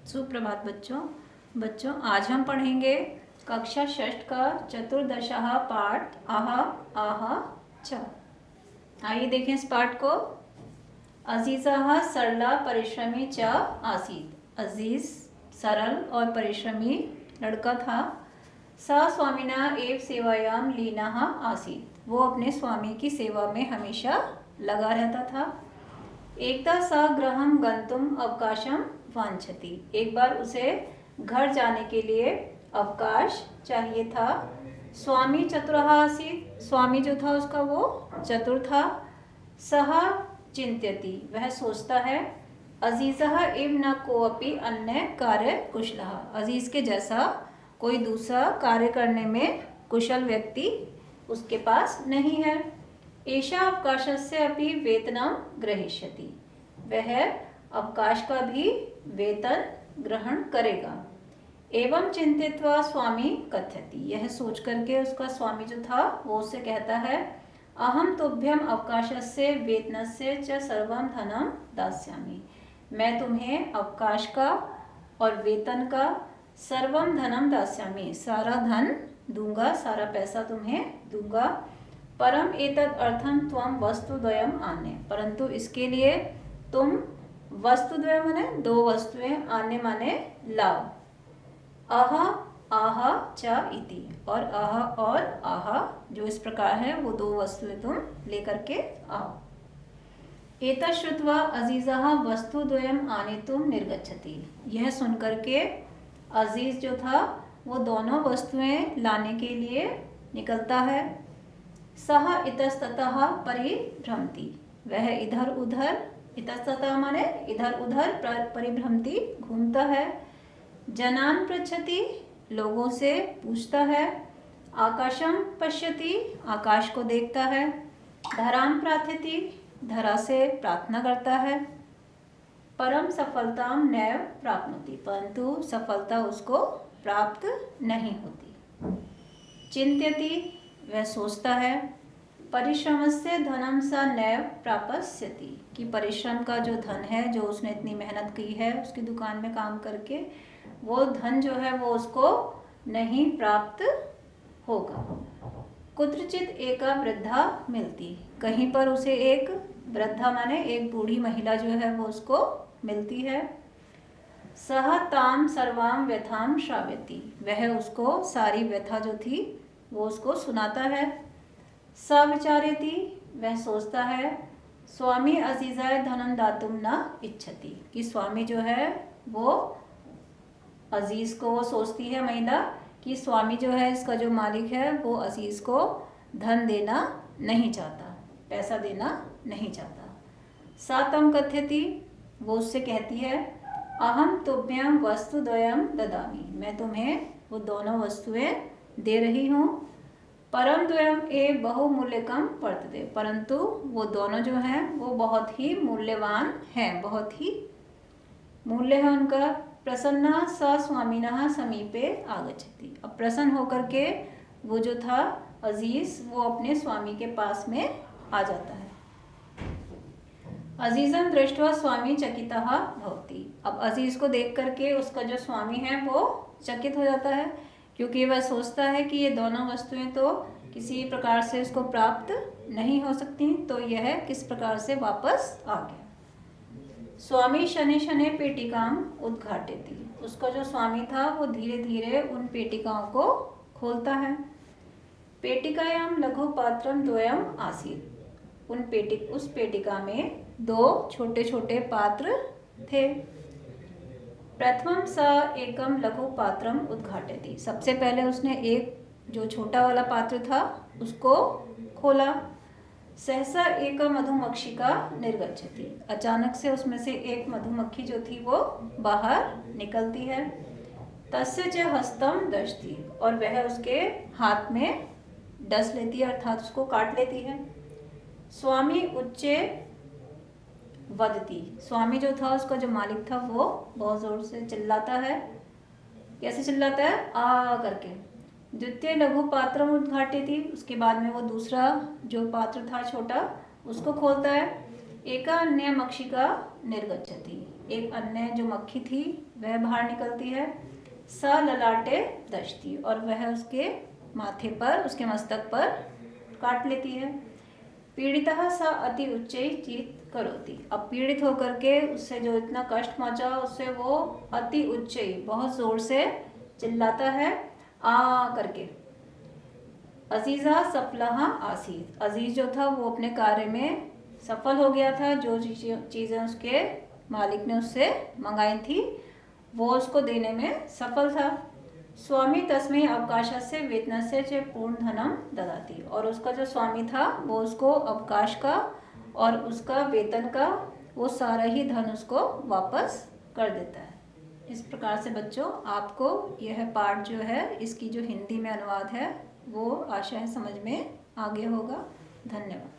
सुप्रभात बच्चों आज हम पढ़ेंगे कक्षा षष्ठ का चतुर्दशः पाठ आहा आहा च। आइए देखें इस पाठ को। अजीज़ः सरला परिश्रमी च आसीत। अजीज सरल और परिश्रमी लड़का था। स स्वामिना एव सेवायाम लीनः आसीत। वो अपने स्वामी की सेवा में हमेशा लगा रहता था। एकदा स गृहं गंतुम अवकाशम वांछति। एक बार उसे घर जाने के लिए अवकाश चाहिए था। स्वामी चतुरः आसीत्। स्वामी जो था उसका वो चतुर था। सह चिंत्यति, वह सोचता है। अजीज़ः इव न कोऽपि अन्य कार्य कुशलः। अजीज के जैसा कोई दूसरा कार्य करने में कुशल व्यक्ति उसके पास नहीं है। एषा अवकाशस्य अपि वेतनं ग्रहीष्यति। वह अवकाश का भी वेतन ग्रहण करेगा। एवं चिंतित्वा स्वामी कथयति। यह सोच करके उसका स्वामी जो था वो उससे कहता है, अहम तुभ्यम अवकाशस्य वेतनस्य च सर्वं धनं दास्यामि। मैं तुम्हें अवकाश का और वेतन का सर्वं धनं दास्यामि, सारा धन दूंगा, सारा पैसा तुम्हें दूंगा। परम एतद अर्थम त्वं वस्तुद्वयम आने। परंतु इसके लिए तुम वस्तुद्वय माने दो वस्तुएं, आने माने लाओ। आहा आहा च इति, और आहा और आहा जो इस प्रकार है वो दो वस्तुएं तुम लेकर के आओ। एतत् श्रुत्वा अजीज़ः वस्तुद्वयम आनेतुम निर्गच्छति। यह सुनकर के अजीज जो था वो दोनों वस्तुएं लाने के लिए निकलता है। सह इतस्ततः परिभ्रमति। वह इधर उधर, इतस्ततः माने इधर उधर, परिभ्रमति घूमता है। जनान पृच्छति, लोगों से पूछता है। आकाशम पश्यति, आकाश को देखता है। धराम प्रार्थयति, धरा से प्रार्थना करता है। परम सफलताम नैव प्राप्नोति, परंतु सफलता उसको प्राप्त नहीं होती। चिंत्यति, वह सोचता है। परिश्रम से धनम सा नैव प्रापस्यति, कि परिश्रम का जो धन है, जो उसने इतनी मेहनत की है उसकी दुकान में काम करके, वो धन जो है वो उसको नहीं प्राप्त होगा। कुत्रचित एका वृद्धा मिलती, कहीं पर उसे एक वृद्धा माने एक बूढ़ी महिला जो है वो उसको मिलती है। सह ताम सर्वाम व्यथाम श्राव्यति, वह उसको सारी व्यथा जो थी वो उसको सुनाता है। स विचारेति, वह सोचता है। स्वामी अजीज़ाय धनम दातुम न इच्छति, कि स्वामी जो है वो अजीज को, वो सोचती है महिला कि स्वामी जो है, इसका जो मालिक है वो अजीज को धन देना नहीं चाहता, पैसा देना नहीं चाहता। सातम कथयति, वो उससे कहती है, अहम तुभ्यम वस्तुद्वयम ददामि। मैं तुम्हें वो दोनों वस्तुएं दे रही हूँ। परम द्वयम ए बहुमूल्यकम वर्तते, परंतु वो दोनों जो हैं वो बहुत ही मूल्यवान हैं, बहुत ही मूल्य है उनका। प्रसन्ना स स्वामिनः समीपे आगच्छति। अब प्रसन्न होकर के वो जो था अजीज, वो अपने स्वामी के पास में आ जाता है। अजीजम दृष्ट्वा स्वामी चकितः भवति। अब अजीज को देख करके उसका जो स्वामी है वो चकित हो जाता है, क्योंकि वह सोचता है कि ये दोनों वस्तुएं तो किसी प्रकार से उसको प्राप्त नहीं हो सकती, तो यह किस प्रकार से वापस आ गया। स्वामी शनि शनि पेटिकाम उद्घाटयति। उसका जो स्वामी था वो धीरे धीरे उन पेटिकाओं को खोलता है। पेटिकायाम लघु पात्रम द्वयम आसीत्। उस पेटिका में दो छोटे छोटे पात्र थे। प्रथमम स एकम लघु पात्रम उद्घाटयति। सबसे पहले उसने एक जो छोटा वाला पात्र था उसको खोला। सहसा एक मधुमक्षिका निर्गच्छति। अचानक से उसमें से एक मधुमक्खी जो थी वो बाहर निकलती है। तस्य च हस्तम दशति, और वह उसके हाथ में डस लेती है, अर्थात उसको काट लेती है। स्वामी उच्चे वदति। स्वामी जो था, उसका जो मालिक था, वो बहुत जोर से चिल्लाता है। कैसे चिल्लाता है? आ करके। द्वितीय लघु पात्र उद्घाटयति। उसके बाद में वो दूसरा जो पात्र था छोटा उसको खोलता है। एका अन्य मक्षिका निर्गच्छति। एक अन्य जो मक्खी थी वह बाहर निकलती है। स ललाटे दशती, और वह उसके माथे पर, उसके मस्तक पर काट लेती है। पीड़ितः स अति उच्चै चित करोति, अब पीड़ित होकर के उससे जो इतना कष्ट पहुंचा उससे वो अति उच्चै, बहुत जोर से चिल्लाता है आ करके। अजीजा सफलहा आसीत, अजीज जो था वो अपने कार्य में सफल हो गया था। जो चीज़ें उसके मालिक ने उससे मंगाई थी वो उसको देने में सफल था। स्वामी तस्मै अवकाशस्य वेतनस्य च पूर्ण धनम ददाति, और उसका जो स्वामी था वो उसको अवकाश का और उसका वेतन का वो सारा ही धन उसको वापस कर देता है। इस प्रकार से बच्चों आपको यह पाठ जो है इसकी जो हिंदी में अनुवाद है वो आशा है समझ में आ गया होगा। धन्यवाद।